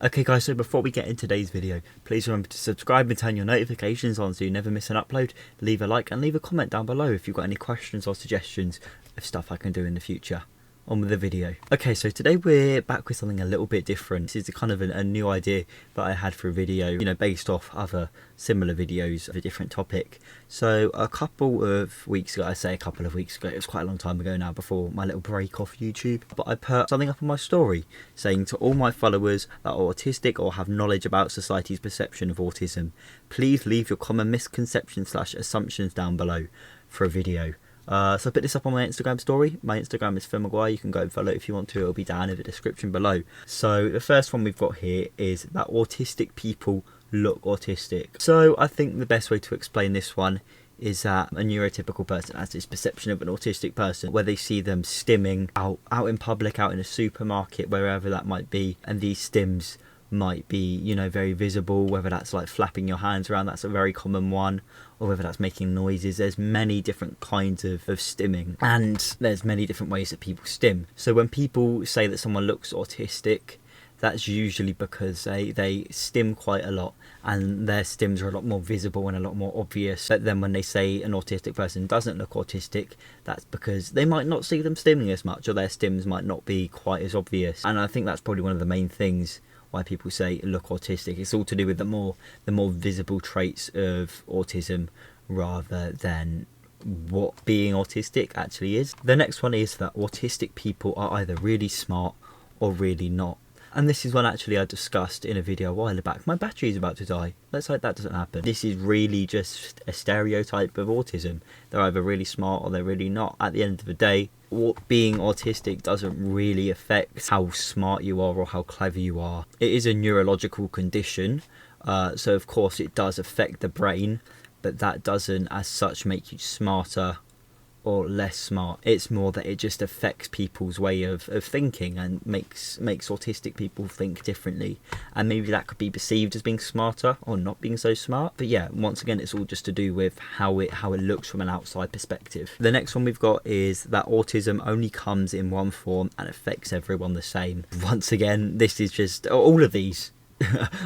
Okay guys, so before we get into today's video, please remember to subscribe and turn your notifications on so you never miss an upload. Leave a like and leave a comment down below if you've got any questions or suggestions of stuff I can do in the future. On with the video. Okay, so today we're back with something a little bit different. This is kind of a new idea that I had for a video, based off other similar videos of a different topic. So a couple of weeks ago, it was quite a long time ago now, before my little break off YouTube, but I put something up on my story saying to all my followers that are autistic or have knowledge about society's perception of autism, please leave your common misconceptions / assumptions down below for a video. So I put this up on my Instagram story. My Instagram is finnmcgwyre. You can go and follow it if you want to. It'll be down in the description below. So the first one we've got here is that autistic people look autistic. So I think the best way to explain this one is that a neurotypical person has this perception of an autistic person where they see them stimming out in public, out in a supermarket, wherever that might be, and these stims might be, very visible, whether that's like flapping your hands around, that's a very common one, or whether that's making noises. There's many different kinds of stimming, and there's many different ways that people stim. So when people say that someone looks autistic, that's usually because they stim quite a lot and their stims are a lot more visible and a lot more obvious. But then when they say an autistic person doesn't look autistic, that's because they might not see them stimming as much, or their stims might not be quite as obvious. And I think that's probably one of the main things why people say look autistic. It's all to do with the more visible traits of autism rather than what being autistic actually is. The next one is that autistic people are either really smart or really not. And this is one actually I discussed in a video a while back. My battery is about to die. Let's hope that doesn't happen. This is really just a stereotype of autism. They're either really smart or they're really not. At the end of the day, being autistic doesn't really affect how smart you are or how clever you are. It is a neurological condition, so of course it does affect the brain, but that doesn't as such make you smarter or less smart. It's more that it just affects people's way of thinking and makes autistic people think differently, and maybe that could be perceived as being smarter or not being so smart. But yeah, once again, it's all just to do with how it looks from an outside perspective. The next one we've got is that autism only comes in one form and affects everyone the same. Once again, this is just all of these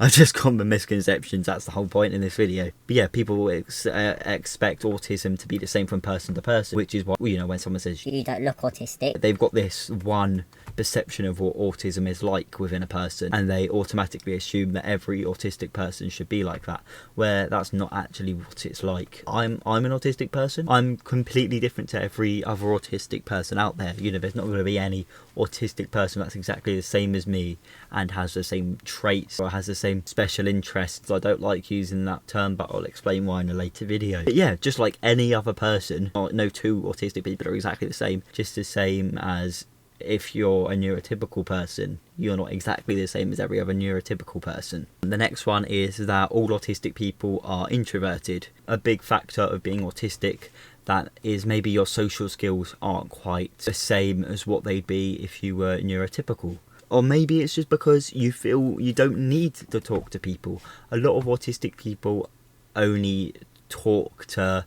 I just common misconceptions. That's the whole point in this video. But yeah, people expect autism to be the same from person to person, which is what, when someone says you don't look autistic, they've got this one perception of what autism is like within a person, and they automatically assume that every autistic person should be like that, where that's not actually what it's like. I'm an autistic person. I'm completely different to every other autistic person out there. There's not going to be any autistic person that's exactly the same as me and has the same traits or has the same special interests. I don't like using that term, but I'll explain why in a later video. But yeah, just like any other person, no two autistic people are exactly the same, just the same as if you're a neurotypical person, you're not exactly the same as every other neurotypical person. The next one is that all autistic people are introverted. A big factor of being autistic, that is maybe your social skills aren't quite the same as what they'd be if you were neurotypical. Or maybe it's just because you feel you don't need to talk to people. A lot of autistic people only talk to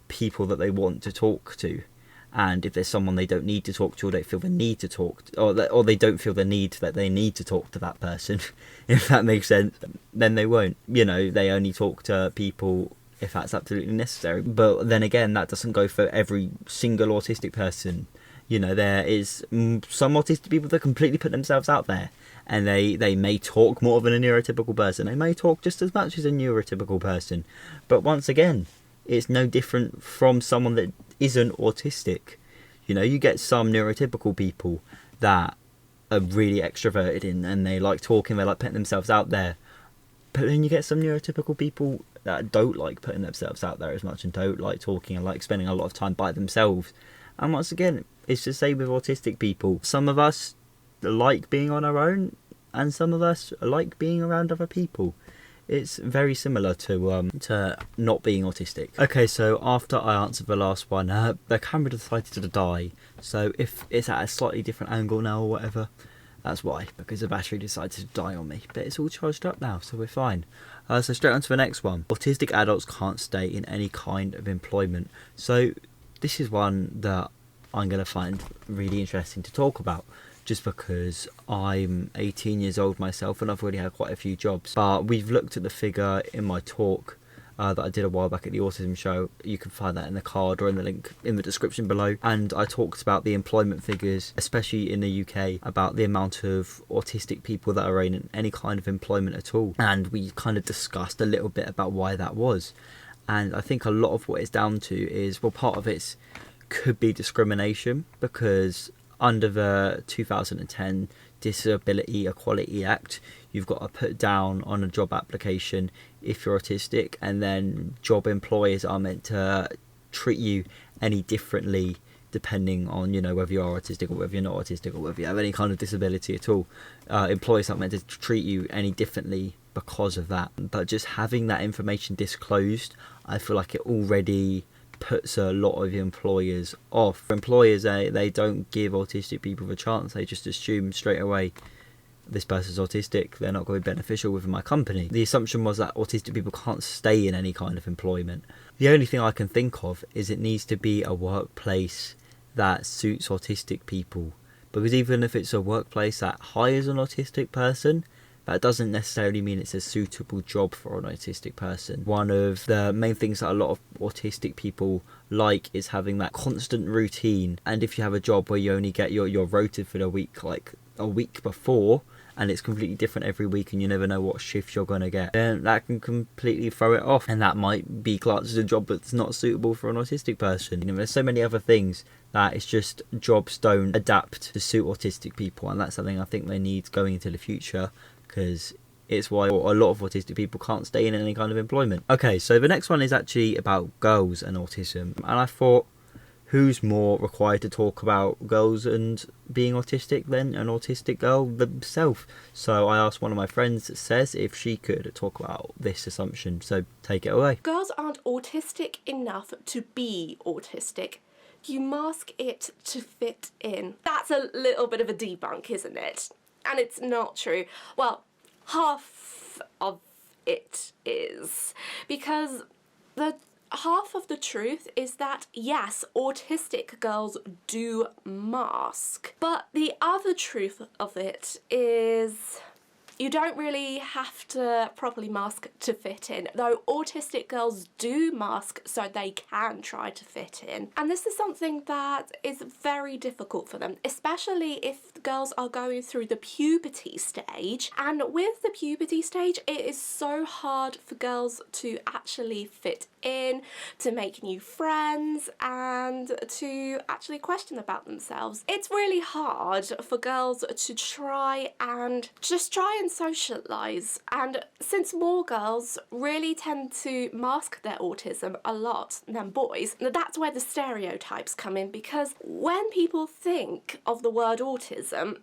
people that they want to talk to. And if there's someone they don't need to talk to, or they feel the need to talk to, or they don't feel the need that they need to talk to that person, if that makes sense, then they won't. They only talk to people if that's absolutely necessary. But then again, that doesn't go for every single autistic person. There is some autistic people that completely put themselves out there, and they may talk more than a neurotypical person. They may talk just as much as a neurotypical person. But once again, it's no different from someone that isn't autistic. You get some neurotypical people that are really extroverted and they like talking, they like putting themselves out there. But then you get some neurotypical people that don't like putting themselves out there as much and don't like talking and like spending a lot of time by themselves. And once again, it's the same with autistic people. Some of us like being on our own, and some of us like being around other people. It's very similar to not being autistic. Okay, so after I answered the last one, the camera decided to die. So if it's at a slightly different angle now or whatever, that's why, because the battery decided to die on me. But it's all charged up now, so we're fine. So straight on to the next one. Autistic adults can't stay in any kind of employment. So this is one that I'm going to find really interesting to talk about. just because I'm 18 years old myself and I've already had quite a few jobs. But we've looked at the figure in my talk that I did a while back at the Autism show. You can find that in the card or in the link in the description below. And I talked about the employment figures, especially in the UK, about the amount of autistic people that are in any kind of employment at all. And we kind of discussed a little bit about why that was. And I think a lot of what it's down to is, well, part of it could be discrimination, because under the 2010 Disability Equality Act, you've got to put down on a job application if you're autistic, and then job employers are meant to treat you any differently depending on, you know, whether you are autistic or whether you're not autistic or whether you have any kind of disability at all. Employers aren't meant to treat you any differently because of that. But just having that information disclosed, I feel like it already puts a lot of employers off. Employers, they don't give autistic people a chance. They just assume straight away, this person's autistic, they're not going to be beneficial within my company. The assumption was that autistic people can't stay in any kind of employment. The only thing I can think of is it needs to be a workplace that suits autistic people, because even if it's a workplace that hires an autistic person, that doesn't necessarily mean it's a suitable job for an autistic person. One of the main things that a lot of autistic people like is having that constant routine. And if you have a job where you only get your rota for the week, like a week before, and it's completely different every week and you never know what shift you're going to get, then that can completely throw it off. And that might be classed as a job that's not suitable for an autistic person. You know, there's so many other things that it's just jobs don't adapt to suit autistic people. And that's something I think they need going into the future, because it's why a lot of autistic people can't stay in any kind of employment. Okay, so the next one is actually about girls and autism. And I thought, who's more required to talk about girls and being autistic than an autistic girl themselves? So I asked one of my friends, Sez, if she could talk about this assumption. So take it away. Girls aren't autistic enough to be autistic. You mask it to fit in. That's a little bit of a debunk, isn't it? And it's not true. Well, half of it is. Because the half of the truth is that, yes, autistic girls do mask. But the other truth of it is you don't really have to properly mask to fit in, though autistic girls do mask so they can try to fit in. And this is something that is very difficult for them, especially if girls are going through the puberty stage. And with the puberty stage, it is so hard for girls to actually fit in, to make new friends, and to actually question about themselves. It's really hard for girls to try and socialise, and since more girls really tend to mask their autism a lot than boys, that's where the stereotypes come in, because when people think of the word autism,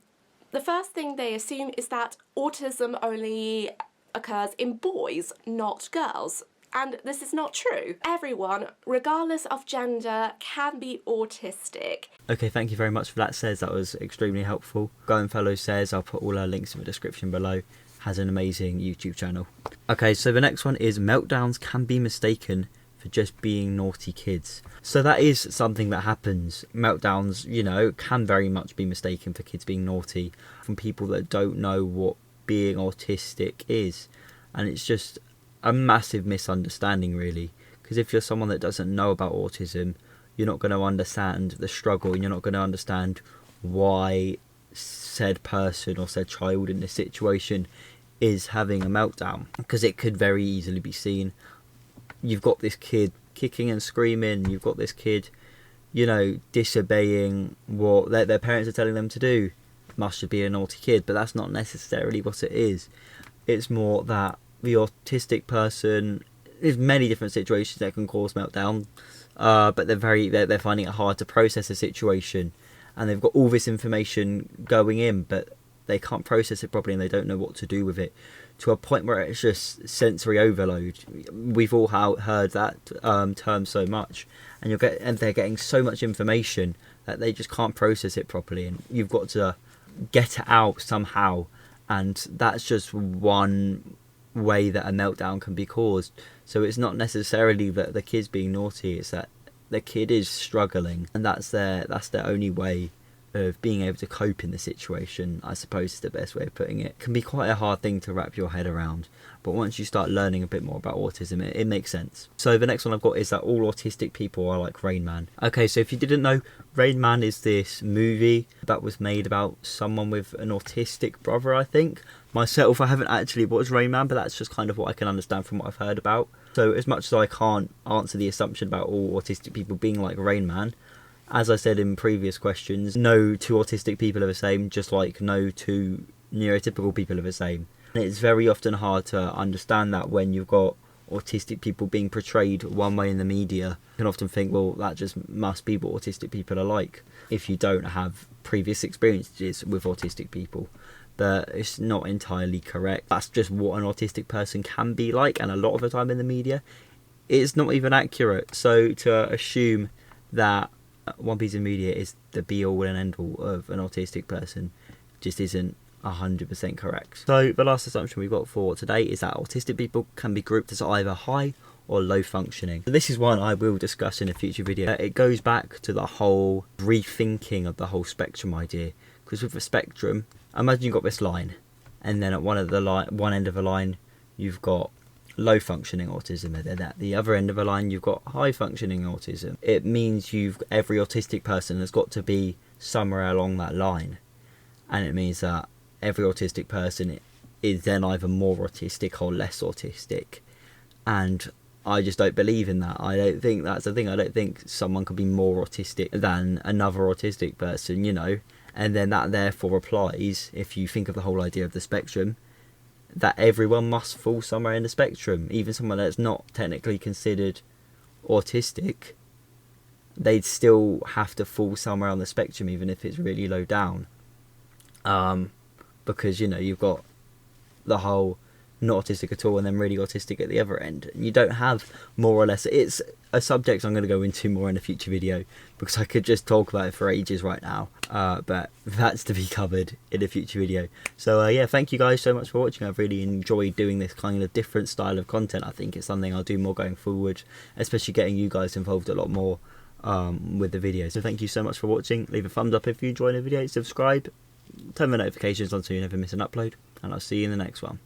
the first thing they assume is that autism only occurs in boys, not girls. And this is not true. Everyone, regardless of gender, can be autistic. Okay, thank you very much for that, Sez. That was extremely helpful. Go and follow Sez. I'll put all our links in the description below. Has an amazing YouTube channel. Okay, so the next one is meltdowns can be mistaken for just being naughty kids. So that is something that happens. Meltdowns, you know, can very much be mistaken for kids being naughty from people that don't know what being autistic is. And it's just a massive misunderstanding, really, because if you're someone that doesn't know about autism, you're not going to understand the struggle, and you're not going to understand why said person or said child in this situation is having a meltdown, because it could very easily be seen. You've got this kid kicking and screaming, you've got this kid, you know, disobeying what their parents are telling them to do. Must be a naughty kid, but that's not necessarily what it is. It's more that the autistic person, there's many different situations that can cause meltdown, but they're finding it hard to process a situation, and they've got all this information going in, but they can't process it properly and they don't know what to do with it, to a point where it's just sensory overload. We've all heard that term so much, and they're getting so much information that they just can't process it properly, and you've got to get it out somehow. And that's just one way that a meltdown can be caused. So it's not necessarily that the kid's being naughty, it's that the kid is struggling, and that's their only way of being able to cope in the situation, I suppose is the best way of putting it. It can be quite a hard thing to wrap your head around, but once you start learning a bit more about autism, it makes sense. So the next one I've got is that all autistic people are like Rain Man. Okay, so if you didn't know, Rain Man is this movie that was made about someone with an autistic brother, I think. Myself, I haven't actually watched Rain Man, but that's just kind of what I can understand from what I've heard about. So as much as I can't answer the assumption about all autistic people being like Rain Man, as I said in previous questions, no two autistic people are the same, just like no two neurotypical people are the same. And it's very often hard to understand that when you've got autistic people being portrayed one way in the media. You can often think, well, that just must be what autistic people are like, if you don't have previous experiences with autistic people. But it's not entirely correct. That's just what an autistic person can be like, and a lot of the time in the media, it's not even accurate. So to assume that one piece of media is the be-all and end-all of an autistic person just isn't 100% correct. So the last assumption we've got for today is that autistic people can be grouped as either high or low functioning. So this is one I will discuss in a future video. It goes back to the whole rethinking of the whole spectrum idea, because with a spectrum, imagine you've got this line, and then at one end of the line you've got low functioning autism, and then at the other end of the line you've got high functioning autism. It means every autistic person has got to be somewhere along that line, and it means that every autistic person is then either more autistic or less autistic, and I just don't believe in that. I don't think that's the thing. I don't think someone could be more autistic than another autistic person, you know, and then that therefore applies, if you think of the whole idea of the spectrum, that everyone must fall somewhere in the spectrum. Even someone that's not technically considered autistic, they'd still have to fall somewhere on the spectrum, even if it's really low down. Because, you know, you've got the whole not autistic at all and then really autistic at the other end. And you don't have more or less. It's a subject I'm going to go into more in a future video, because I could just talk about it for ages right now. But that's to be covered in a future video. So yeah, thank you guys so much for watching. I've really enjoyed doing this kind of different style of content. I think it's something I'll do more going forward, especially getting you guys involved a lot more with the video. So thank you so much for watching. Leave a thumbs up if you enjoyed the video, subscribe, turn the notifications on so you never miss an upload, and I'll see you in the next one.